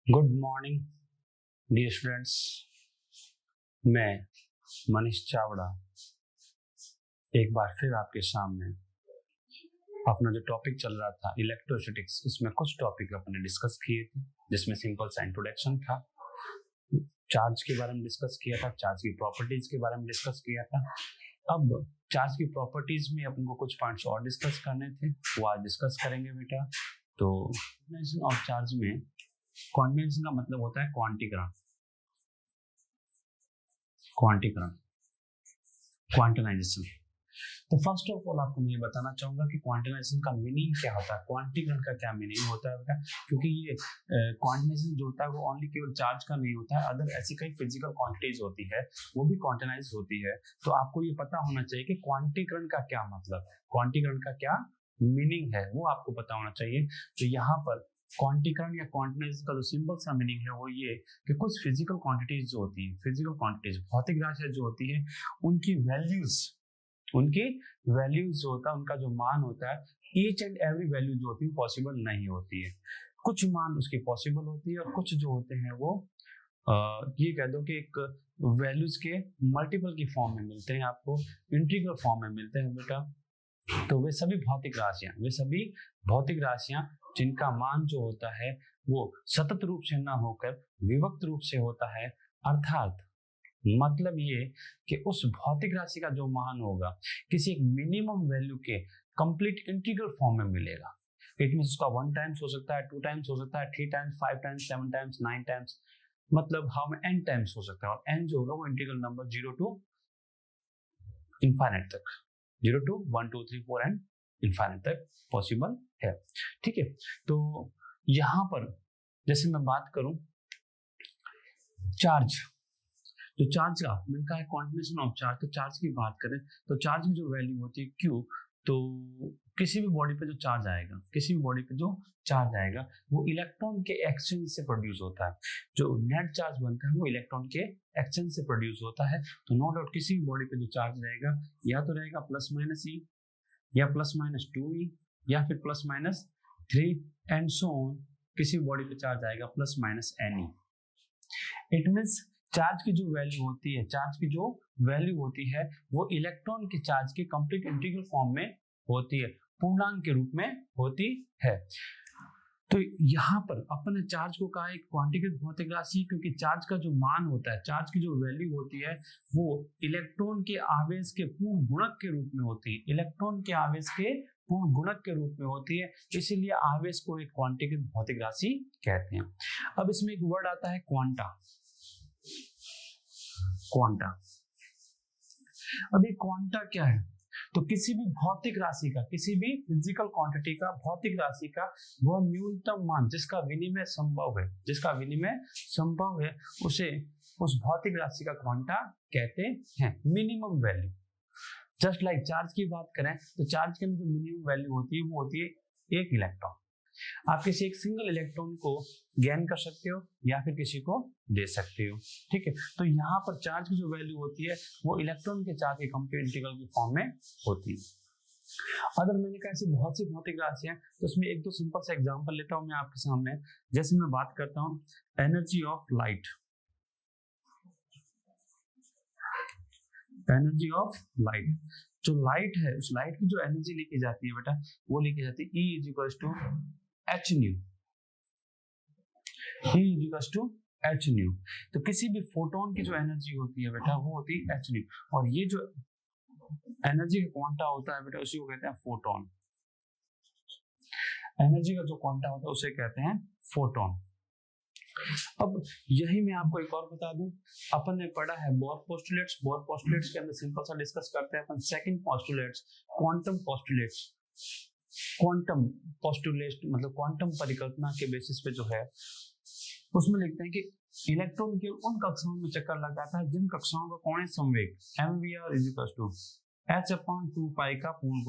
Good morning dear students. मैं मनीष चावड़ा एक बार फिर आपके सामने अपना जो टॉपिक चल रहा था इलेक्ट्रोस्टैटिक्स, इसमें कुछ टॉपिक अपने डिस्कस किए थे, जिसमें सिंपल सा इंट्रोडक्शन था, चार्ज के बारे में डिस्कस किया था, चार्ज की प्रॉपर्टीज के बारे में डिस्कस किया था। अब चार्ज की प्रॉपर्टीज में अपन को कुछ पॉइंट्स और डिस्कस करने थे, वो आज डिस्कस करेंगे बेटा। तो कोऑर्डिनेशन ऑफ चार्ज में कोऑर्डिनेशन का मतलब होता है क्वांटीकरण, क्वांटनाइजेशन। तो फर्स्ट ऑफ ऑल आपको मैं बताना चाहूंगा कि क्वांटनाइजेशन का मीनिंग क्या होता है, क्वांटीकरण का क्या मीनिंग होता है बेटा, क्योंकि ये क्वांटनाइजेशन जो होता है वो ओनली केवल चार्ज का नहीं होता है, अदर ऐसी कई फिजिकल क्वांटिटीज होती है वो भी क्वांटनाइज होती है। तो आपको ये पता होना चाहिए कि क्वांटीकरण का क्या मतलब है, क्वांटीकरण का क्या मीनिंग है, वो आपको पता होना चाहिए। तो यहाँ पर क्वांटीकरण या क्वांटनाइजेशन का जो सिंपल सा मीनिंग है वो ये कि कुछ फिजिकल क्वांटिटीज जो होती है, फिजिकल क्वांटिटीज भौतिक राशियां जो होती है, उनकी वैल्यूज जो होता है, उनका जो मान होता है, ईच एंड एवरी वैल्यू जो होती है पॉसिबल नहीं होती है। कुछ मान उसकी पॉसिबल होती है और कुछ जो होते हैं वो ये कह दो कि एक वैल्यूज के मल्टीपल की फॉर्म में मिलते हैं, आपको इंटीग्रल फॉर्म में मिलते हैं बेटा। तो वे सभी भौतिक राशियां जिनका मान जो होता है वो सतत रूप से ना होकर विभक्त रूप से होता है, अर्थात मतलब ये कि उस भौतिक राशि का जो मान होगा किसी एक मिनिमम वैल्यू के कंप्लीट इंटीग्रल फॉर्म में मिलेगा। इट मींस उसका 1 टाइम्स हो सकता है, 2 टाइम्स हो सकता है, 3 टाइम्स, 5 टाइम्स, 7 टाइम्स, 9 टाइम्स, मतलब हाउ में n टाइम्स हो सकता है। और n जो होगा वो इंटीग्रल नंबर 0 टू इनफाइनाइट तक, 0 टू 1 2 3 4 एंड इनफाइनाइट तक पॉसिबल है। ठीक है, तो यहां पर जैसे मैं बात करूं चार्ज, जो चार्ज का मैंने कहा है क्वांटिनेशन ऑफ चार्ज, तो चार्ज की बात करें तो चार्ज की जो वैल्यू होती है Q, तो किसी भी बॉडी पे जो चार्ज आएगा वो इलेक्ट्रॉन के एक्सचेंज से प्रोड्यूस होता है। जो नेट चार्ज बनता है वो इलेक्ट्रॉन के एक्सचेंज से प्रोड्यूस होता है। तो नो डाउट किसी भी बॉडी पे जो चार्ज रहेगा या तो रहेगा प्लस माइनस ई, या प्लस माइनस 2e, या फिर plus minus 3 and so on. किसी भी बॉडी पे चार्ज आएगा plus minus ne। It means charge की जो वैल्यू होती है वो इलेक्ट्रॉन के चार्ज के कंप्लीट इंटीग्रल फॉर्म में होती है, पूर्णांक के रूप में होती है। तो यहाँ पर अपन ने चार्ज को कहा एक क्वांटीकृत भौतिक राशि, क्योंकि चार्ज का जो मान होता है, चार्ज की जो वैल्यू होती है वो इलेक्ट्रॉन के आवेश के पूर्ण गुणक के रूप में होती है, इसीलिए आवेश को एक क्वांटीकृत भौतिक राशि कहते हैं। अब इसमें एक वर्ड आता है क्वांटा। अब ये क्वांटा क्या है, तो किसी भी भौतिक राशि का, किसी भी फिजिकल क्वांटिटी का, भौतिक राशि का वह न्यूनतम मान जिसका विनिमय संभव है उसे उस भौतिक राशि का क्वांटा कहते हैं, minimum value. Just like charge की बात करें तो चार्ज के अंदर जो मिनिमम वैल्यू होती है वो होती है 1 इलेक्ट्रॉन। आप किसी एक सिंगल इलेक्ट्रॉन को गेन कर सकते हो या फिर किसी को दे सकते हो। ठीक है, तो यहाँ पर चार्ज की जो वैल्यू होती है वो इलेक्ट्रॉन के चार्ज के कंप्लीट इंटीग्रल की फॉर्म में होती है। अगर मैंने कहा ऐसी बहुत सी भौतिक राशि है तो उसमें एक दो सिंपल सा एग्जांपल लेता हूं मैं आपके सामने। जैसे मैं बात करता हूं एनर्जी ऑफ लाइट, जो लाइट है उस लाइट की जो एनर्जी लेके जाती है बेटा वो लेके जाती है E equals to h nu. तो किसी भी फोटोन की जो एनर्जी होती है बेटा वो होती है एच न्यू, और ये जो एनर्जी का क्वांटा होता है बेटा उसी को कहते हैं फोटोन। एनर्जी का जो क्वांटा होता है उसे कहते हैं फोटोन। अब यही मैं आपको एक और बता दूं, अपन ने पढ़ा है बोर पोस्टुलेट्स के अंदर सिंपल सा डिस्कस करते हैं अपन सेकंड पोस्टुलेट्स, क्वांटम पोस्टुलेट मतलब क्वांटम परिकल्पना के बेसिस पे जो है उसमें लिखते हैं कि इलेक्ट्रॉन के उन कक्षाओं में चक्कर लगाता है जिन कक्षाओं का कोणीय संवेग mvr इक्वल्स टू h/2π का पूर्ण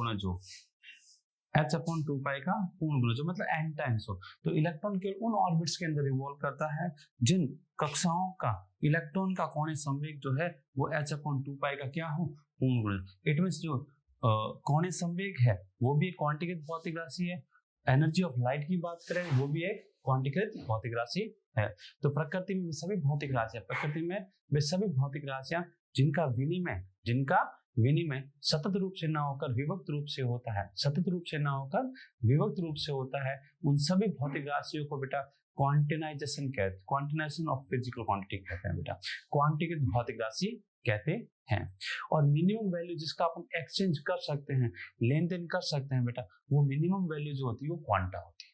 गुणज मतलब n टाइम्स हो। तो इलेक्ट्रॉन के उन ऑर्बिट्स के अंदर रिवॉल्व करता है जिन कक्षाओं का इलेक्ट्रॉन का कोणीय संवेग जो है वो h/2π का क्या हो, पूर्ण गुणज। इट मींस जो कोणीय संवेग है वो भी एक क्वांटीकृत भौतिक राशि है। एनर्जी ऑफ लाइट की बात करें वो भी एक क्वांटीकृत भौतिक राशि है। तो प्रकृति में वे सभी भौतिक राशियां, प्रकृति में वे सभी भौतिक राशियां जिनका विनिमय सतत रूप से ना होकर विभक्त रूप से होता है, सतत रूप से ना होकर विभक्त रूप से होता है, उन सभी भौतिक राशियों को बेटा क्वांटिनाइजेशन कहते हैं, क्वांटिनाइजेशन ऑफ फिजिकल क्वांटिटी कहते हैं बेटा, क्वांटीकृत भौतिक राशि कहते हैं। और मिनिमम वैल्यू जिसका अपन एक्सचेंज कर सकते हैं, लेन देन कर सकते हैं बेटा, वो मिनिमम वैल्यू जो होती है वो क्वांटा होती है।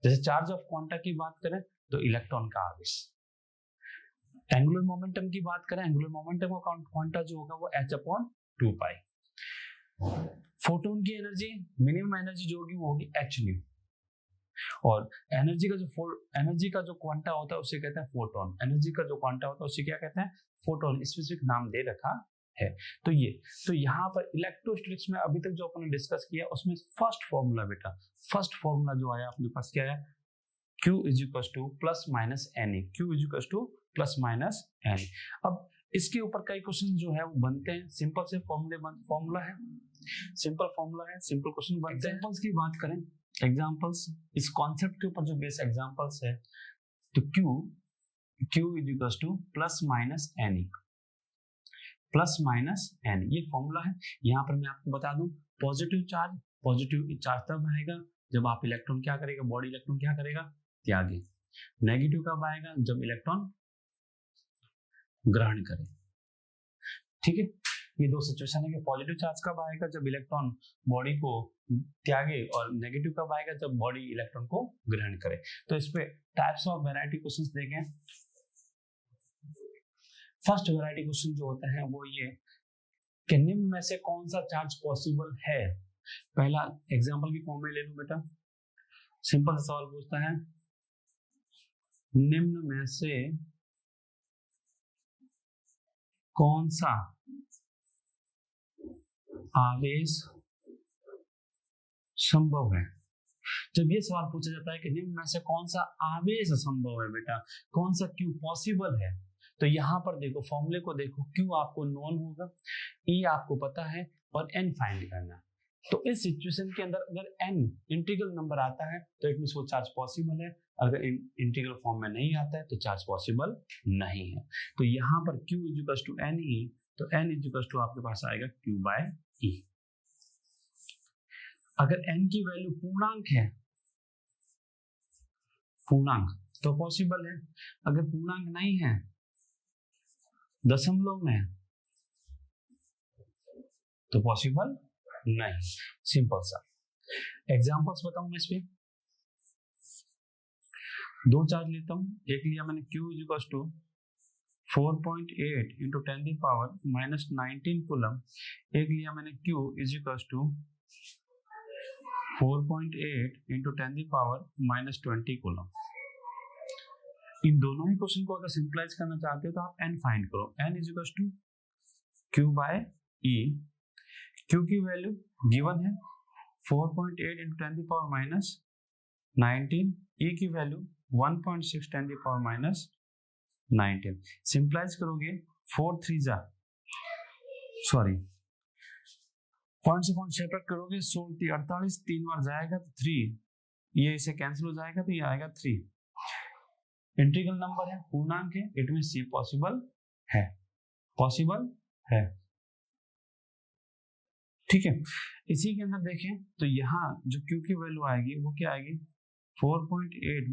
जैसे चार्ज ऑफ क्वांटा की बात करें तो इलेक्ट्रॉन का आवेश, एंगुलर मोमेंटम की बात करें, एंगुलर मोमेंटम का क्वांटा जो होगा वो h/2π। फोटोन की एनर्जी, मिनिमम एनर्जी जो होगी वो होगी h-nu। और एनर्जी का जो क्वांटा होता है उसे कहते हैं फोटोन, एनर्जी का जो क्वांटा होता है उसे क्या कहते हैं, फोटोन, स्पेसिफिक नाम दे रखा है। तो यहाँ पर इलेक्ट्रोस्टैटिक्स में अभी तक जो अपन ने डिस्कस किया उसमें फर्स्ट फॉर्मूला बेटा, फर्स्ट फॉर्मूला जो आया अपने पास क्या है, Q + -Ne, Q + -Ne। अब इसके ऊपर कई क्वेश्चन जो है वो बनते हैं, सिंपल से फॉर्मूला है, सिंपल फॉर्मूला है, सिंपल क्वेश्चन बनते हैं। एग्जांपल्स की बात करें, एग्जांपल्स इस कॉन्सेप्ट के ऊपर जो बेस एग्जांपल्स है, तो Q + -Ne ये फॉर्मूला है। यहाँ पर मैं आपको बता दूं, पॉजिटिव चार्ज तब आएगा जब आप इलेक्ट्रॉन क्या करेगा, बॉडी इलेक्ट्रॉन क्या करेगा, त्यागे। नेगेटिव कब आएगा, जब इलेक्ट्रॉन ग्रहण करे। ठीक है, ये दो सिचुएशन है कि पॉजिटिव चार्ज कब आएगा, जब इलेक्ट्रॉन बॉडी को त्यागे, और नेगेटिव कब आएगा, जब बॉडी इलेक्ट्रॉन को ग्रहण करे। तो इस पे टाइप्स ऑफ वैरायटी क्वेश्चंस देखें। फर्स्ट वैरायटी क्वेश्चन जो होता है वो ये कि निम्न में से कौन सा चार्ज पॉसिबल है। पहला एग्जांपल की फॉर्म में ले लूं बेटा, सिंपल सा सवाल पूछता है, निम्न में से कौन सा आवेश संभव है। जब ये सवाल पूछा जाता है कि निम्न में से कौन सा आवेश संभव है बेटा, कौन सा Q पॉसिबल है, तो यहाँ पर देखो फॉर्मूले को देखो, Q आपको नोन होगा, E आपको पता है, और N फाइंड करना है। तो इस सिचुएशन के अंदर अगर N इंटीग्रल नंबर आता है तो इट मींस वो चार्ज पॉसिबल है, अगर इंटीग्रल फॉर्म में नहीं आता है तो चार्ज पॉसिबल नहीं है। तो यहाँ पर Q = Ne, तो N = आपके पास आएगा Q/E। अगर N की वैल्यू पूर्णांक है, पूर्णांक तो पॉसिबल है, अगर पूर्णांक नहीं है, दशमलव में, तो पॉसिबल नहीं। सिंपल सा एग्जांपल्स बताऊंगा इस पे। दो चार्ज लेता हूं, एक लिया मैंने Q = 4.8 × 10⁻⁻19 कूलम, एक लिया मैंने Q = 4.8 × 10⁻20 कूलम। इन दोनों ही क्वेश्चन को अगर सिंपलाइज करना चाहते हो तो आप N फाइंड करो, N = Q/E। Q की वैल्यू गिवन है 4.8 × 10⁻19, E की वैल्यू 1.6 × 10⁻19। सिंपलाइज करोगे पॉइंट से पॉइंट सेपरेट करोगे, 16 × 48, 3 बार जाएगा तो 3, ये इसे कैंसिल हो जाएगा तो ये आएगा 3। इंटीग्रल नंबर है, पूर्णांक है, इट मींस C पॉसिबल है, पॉसिबल है। ठीक है, इसी के अंदर देखें तो यहाँ जो Q की वैल्यू आएगी वो क्या आएगी, 4.8 ×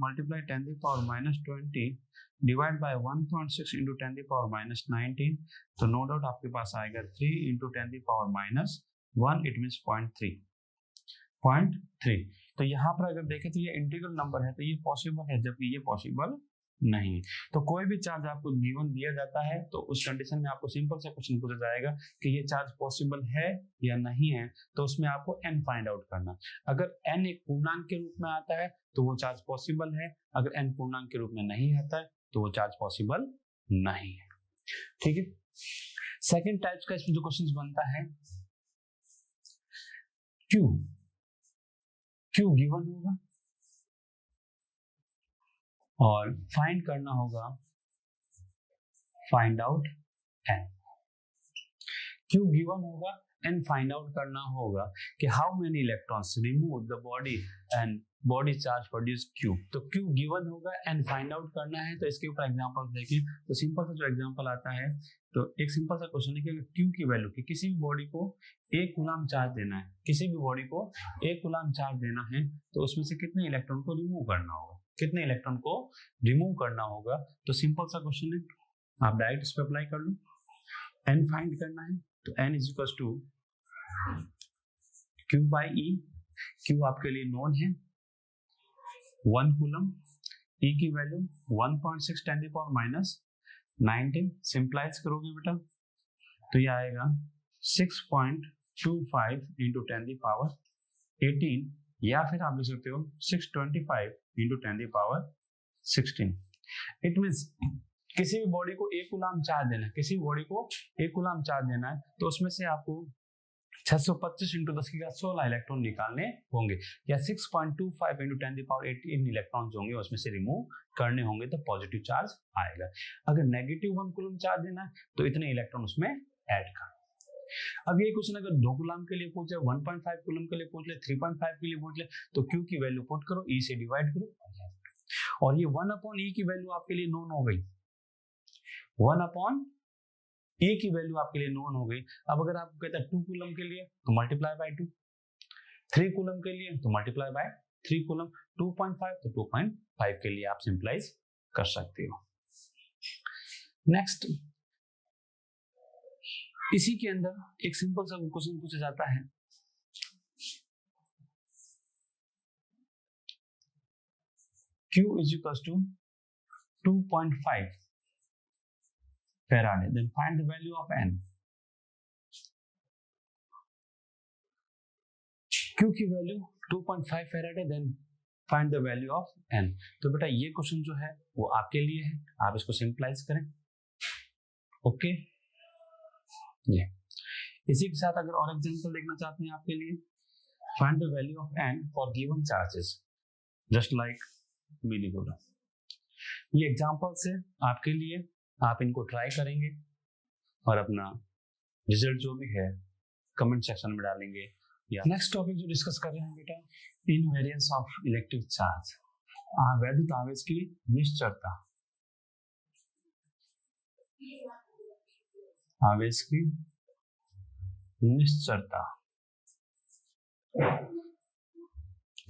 10⁻20 डिवाइड बाय 1.6 × 10⁻19, तो नो डाउट आपके पास आएगा 3 × 10⁻1, इट मींस 0.3। तो यहाँ पर अगर देखें तो ये इंटीग्रल नंबर है, तो ये पॉसिबल है, जबकि ये पॉसिबल नहीं है। तो कोई भी चार्ज आपको गिवन दिया जाता है तो उस कंडीशन में आपको सिंपल से क्वेश्चन पूछा जाएगा कि ये चार्ज पॉसिबल है या नहीं है, तो उसमें आपको N फाइंड आउट करना। अगर N एक पूर्णांक के रूप में आता है तो वो चार्ज पॉसिबल है, अगर N पूर्णांक के रूप में नहीं आता है तो वो चार्ज पॉसिबल नहीं है। ठीक है, सेकेंड टाइप का इसमें जो क्वेश्चन बनता है, Q गिवन होगा और फाइंड करना होगा, find out N। Q given होगा, एंड फाइंड आउट करना होगा कि how many electrons remove the body and body charge produce Q. तो क्यू गिवन होगा एंड फाइंड आउट करना है। तो इसके ऊपर एग्जांपल देखें तो सिंपल सा जो एग्जांपल आता है, तो एक सिंपल सा क्वेश्चन है कि क्यू की वैल्यू की किसी भी बॉडी को 1 कूलम चार्ज देना है, किसी भी बॉडी को 1 कूलम चार्ज देना है, तो उसमें से कितने इलेक्ट्रॉन को रिमूव करना होगा, कितने इलेक्ट्रॉन को रिमूव करना होगा। तो सिंपल सा क्वेश्चन है, आप डायरेक्ट इस पर अप्लाई कर लो। एन फाइंड करना है, तो N is equal to Q by E. Q आपके लिए नोन है 1 कूलम, ई की वैल्यू 1.6 10 की पावर माइनस 19। सिंप्लाइज करोगे बेटा तो ये आएगा 6.25 इंटू 10 की पावर 18, या फिर आप लिख सकते हो 625 इंटू 10 की पावर 16। इट मीन्स किसी भी बॉडी को 1 कूलम चार्ज देना है, किसी भी बॉडी को 1 कूलम चार्ज देना है, तो उसमें से आपको 625 इंटू 10 की घात 16 इलेक्ट्रॉन निकालने होंगे, या 6.25 इंटू 10 की पावर 18 इलेक्ट्रॉन होंगे उसमें से रिमूव करने होंगे, तो पॉजिटिव चार्ज आएगा। अगर नेगेटिव 1 कूलम चार्ज देना है तो इतने इलेक्ट्रॉन उसमें ऐड कर। अब ये क्वेश्चन अगर 2 कूलम के लिए पूछ ले, 1.5 कूलम के लिए पूछ ले, 3.5 के लिए पूछ ले, तो क्यू की वैल्यू पुट करो, ई से डिवाइड करो, और ये 1/e की वैल्यू आपके लिए नोन हो गई। 1/e की वैल्यू आपके लिए नोन हो गई। अब अगर आपको कहता है 2 कूलम के लिए तो मल्टीप्लाई बाय 2, 3 कूलम के लिए तो मल्टीप्लाई बाय 3 कूलम, 2.5 तो 2.5 के लिए आप सिंप्लाइज कर सकते हो। नेक्स्ट, इसी के अंदर एक सिंपल सा क्वेश्चन पूछा जाता है, Q is equals to 2.5 Farad, then find the value of N। Q की वैल्यू 2.5 फैराड है, then find the value of N। तो बेटा ये क्वेश्चन जो है वो आपके लिए है, आप इसको सिंपलाइज करें। ओके, ये इसी के साथ अगर और एग्जांपल देखना चाहते हैं आपके लिए, find the value of N for given charges just like मैंने बोला। ये एग्जांपल से आपके लिए, आप इनको ट्राई करेंगे और अपना रिजल्ट जो भी है कमेंट सेक्शन में डालेंगे। या नेक्स्ट टॉपिक जो डिस्कस कर रहे हैं बेटा, इनवेरिएंस ऑफ इलेक्ट्रिक चार्ज, वैद्युत आवेश की निश्चरता। आवेश की निश्चरता,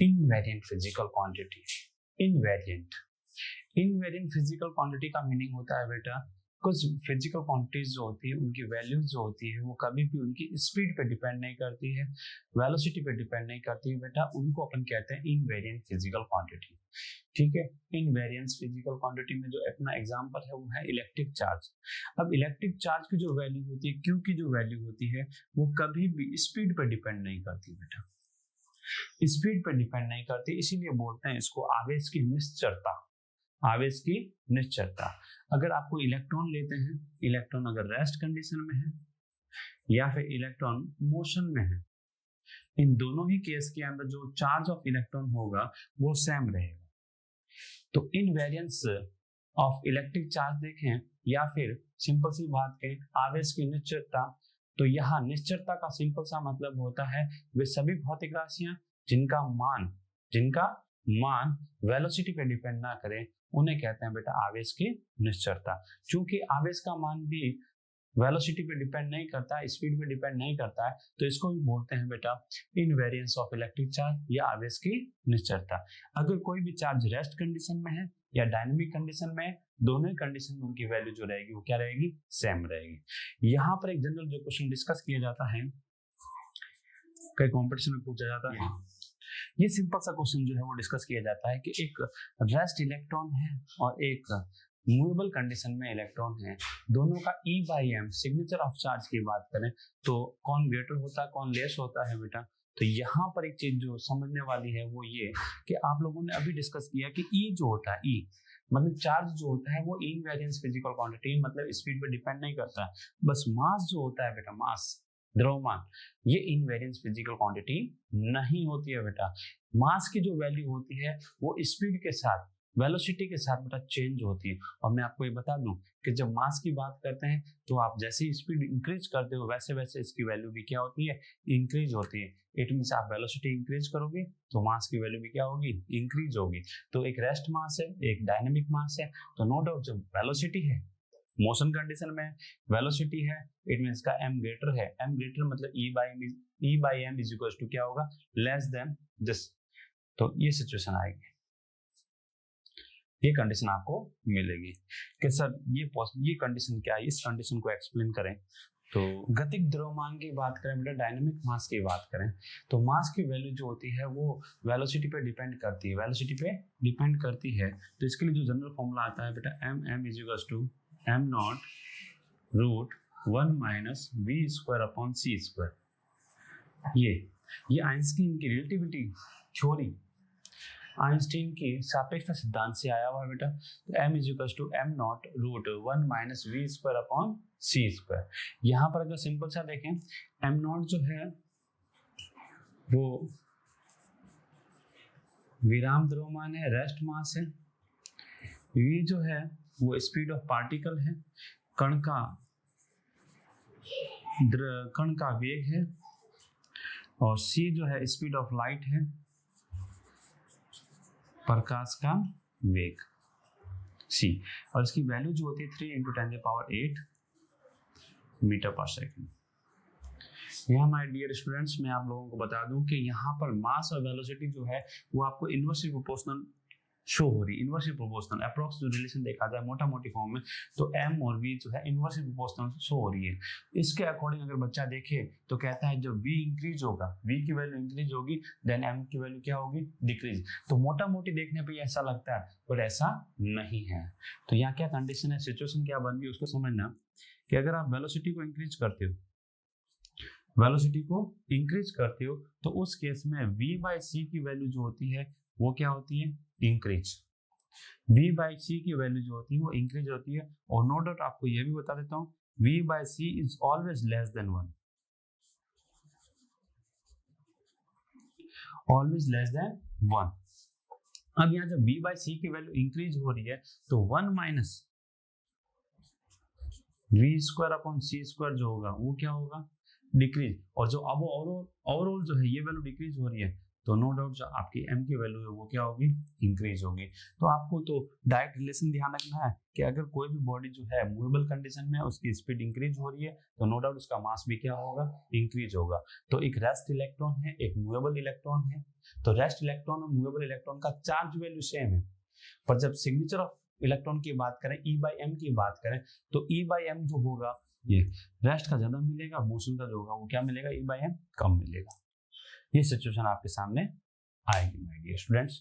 invariant physical quantity. Invariant physical quantity का मीनिंग होता है बेटा, कुछ फिजिकल क्वांटिटीज जो होती है उनकी वैल्यूज जो होती है वो कभी भी उनकी स्पीड पे डिपेंड नहीं करती है, वेलोसिटी पे डिपेंड नहीं करती है बेटा, उनको अपन कहते हैं इनवेरिएंट फिजिकल क्वांटिटी। ठीक है, इनवेरिएंट फिजिकल क्वांटिटी में जो अपना एग्जांपल है वो है इलेक्ट्रिक चार्ज। अब इलेक्ट्रिक चार्ज की जो वैल्यू होती है, क्यू की जो वैल्यू होती है, वो कभी भी स्पीड पे डिपेंड नहीं करती बेटा, स्पीड पर डिपेंड नहीं करती, इसीलिए बोलते हैं इसको आवेश की निश्चरता। आवेश की निश्चरता। अगर आपको इलेक्ट्रॉन लेते हैं, इलेक्ट्रॉन अगर रेस्ट कंडीशन में है या फिर इलेक्ट्रॉन मोशन में है, इन दोनों ही केस के अंदर जो चार्ज ऑफ इलेक्ट्रॉन होगा वो सेम रहेगा। तो इनवेरिएंस ऑफ इलेक्ट्रिक चार्ज देखें या फिर सिंपल सी बात करें आवेश की निश्चरता, तो यहाँ निश्चरता का सिंपल सा मतलब होता है वे सभी भौतिक राशियां जिनका मान वेलोसिटी पे डिपेंड ना करे उन्हें कहते हैं बेटा आवेश की निश्चरता। क्योंकि आवेश का मान भी वेलोसिटी पे डिपेंड नहीं करता, स्पीड पे डिपेंड नहीं करता है, तो इसको भी बोलते हैं बेटा इनवेरिएंस ऑफ इलेक्ट्रिक चार्ज या आवेश की निश्चरता। अगर कोई भी चार्ज रेस्ट कंडीशन में है या डायनेमिक कंडीशन में है, दोनों ही कंडीशन में उनकी वैल्यू जो रहेगी वो क्या रहेगी, सेम रहेगी। यहाँ पर एक जनरल जो क्वेश्चन डिस्कस किया जाता है, कई कॉम्पिटिशन में पूछा जाता है, ये सिंपल सा क्वेश्चन जो है वो डिस्कस किया जाता है कि एक रेस्ट इलेक्ट्रॉन है और एक मूवेबल कंडीशन में इलेक्ट्रॉन है, दोनों का E/m सिग्नेचर ऑफ चार्ज की बात करें तो कौन ग्रेटर होता है कौन लेस होता है बेटा। तो यहाँ पर एक चीज जो समझने वाली है वो ये कि आप लोगों ने अभी डिस्कस किया कि E जो होता है, E मतलब चार्ज जो होता है वो इनवेरिएंस फिजिकल क्वांटिटी मतलब स्पीड पे डिपेंड नहीं करता है, बस मास जो होता है बेटा, मास द्रव्यमान, ये इनवेरिएंस फिजिकल क्वांटिटी नहीं होती है बेटा। मास की जो वैल्यू होती है वो स्पीड के साथ वेलोसिटी के साथ बेटा चेंज होती है। और मैं आपको ये बता दूं कि जब मास की बात करते हैं तो आप जैसे ही स्पीड इंक्रीज करते हो वैसे वैसे इसकी वैल्यू भी क्या होती है, इंक्रीज होती है। इट मींस आप वेलोसिटी इंक्रीज करोगे तो मास की वैल्यू भी क्या होगी, इंक्रीज होगी। तो एक रेस्ट मास है, एक डायनेमिक मास है, तो नो डाउट जब वेलोसिटी है, मोशन कंडीशन में वेलोसिटी है, इट मींस का m ग्रेटर है। m ग्रेटर मतलब e by m is equal to क्या होगा, लेस देन दिस। तो ये सिचुएशन आएगी, ये कंडीशन आपको मिलेगी कि सर ये कंडीशन क्या है, इस कंडीशन को एक्सप्लेन करें। तो गतिक द्रव्यमान की बात करें बेटा, डायनेमिक मास की बात करें तो मास की वैल्यू जो होती है वो वेलोसिटी पे डिपेंड करती है, वेलोसिटी पे डिपेंड करती है। तो इसके लिए जो जनरल फॉर्मूला आता है बेटा, m is equal to m not root 1 minus v square upon c square. ये आइंस्टीन की रिलेटिविटी थ्योरी, आइंस्टीन की सापेक्षता सिद्धांत से आया हुआ है बेटा। तो m is equal to m not root 1 minus v square upon c square. यहाँ पर अगर सिंपल सा देखें, m नॉट जो है वो विराम द्रव्यमान है, रेस्ट मास है। v जो है वो स्पीड ऑफ पार्टिकल है, कण का वेग है। और c जो है स्पीड ऑफ लाइट है, प्रकाश का वेग c। और इसकी वैल्यू जो होती है 3 × 10⁸ मीटर पर सेकेंड। यहाँ माय डियर स्टूडेंट्स, मैं आप लोगों को बता दूं कि यहाँ पर मास और वेलोसिटी जो है वो आपको इनवर्सली प्रोपोर्शनल शो हो रही है। इनवर्सली प्रोपोर्शनल अप्रॉक्स जो रिलेशन देखा जाए मोटा मोटी फॉर्म में, तो m और v जो है इनवर्सली प्रोपोर्शनल शो हो रही है। इसके अकॉर्डिंग अगर बच्चा देखे तो कहता है जब v इंक्रीज होगा, v की वैल्यू इंक्रीज होगी, देन m की वैल्यू क्या होगी, डिक्रीज। तो मोटा मोटी देखने पे ऐसा लगता है पर ऐसा नहीं है। तो यहाँ क्या कंडीशन है, सिचुएशन क्या बन गई उसको समझना कि अगर आप वेलोसिटी को इंक्रीज करते हो, वेलोसिटी को इंक्रीज करते हो तो उस केस में v बाई सी की वैल्यू जो होती है वो क्या होती है, इंक्रीज। v बाई सी की वैल्यू जो होती है वो इंक्रीज होती है। और नो डाउट आपको ये भी बता देता हूँ, v by c is always less than 1, always less than 1। अब यहाँ जब v बाई सी की वैल्यू इंक्रीज हो रही है तो 1 minus v square upon c square जो होगा वो क्या होगा, डिक्रीज। और जो अब ओवरऑल जो है ये वैल्यू डिक्रीज हो रही है तो नो डाउट जो आपकी m की वैल्यू है वो क्या होगी, इंक्रीज होगी। तो आपको तो डायरेक्ट रिलेशन ध्यान रखना है कि अगर कोई भी बॉडी जो है मूवेबल कंडीशन में उसकी स्पीड इंक्रीज हो रही है तो नो डाउट उसका मास भी क्या होगा, इंक्रीज होगा। तो एक रेस्ट इलेक्ट्रॉन है, एक मूवेबल इलेक्ट्रॉन है। तो रेस्ट इलेक्ट्रॉन और मूवेबल इलेक्ट्रॉन का चार्ज वैल्यू सेम है, पर जब सिग्नेचर ऑफ इलेक्ट्रॉन की बात करें, E बाई एम की बात करें, तो E बाई एम जो होगा ये रेस्ट का ज्यादा मिलेगा, मोशन का जो होगा वो क्या मिलेगा, E बाई एम कम मिलेगा। ये सिचुएशन आपके सामने आएगी माय डियर स्टूडेंट्स।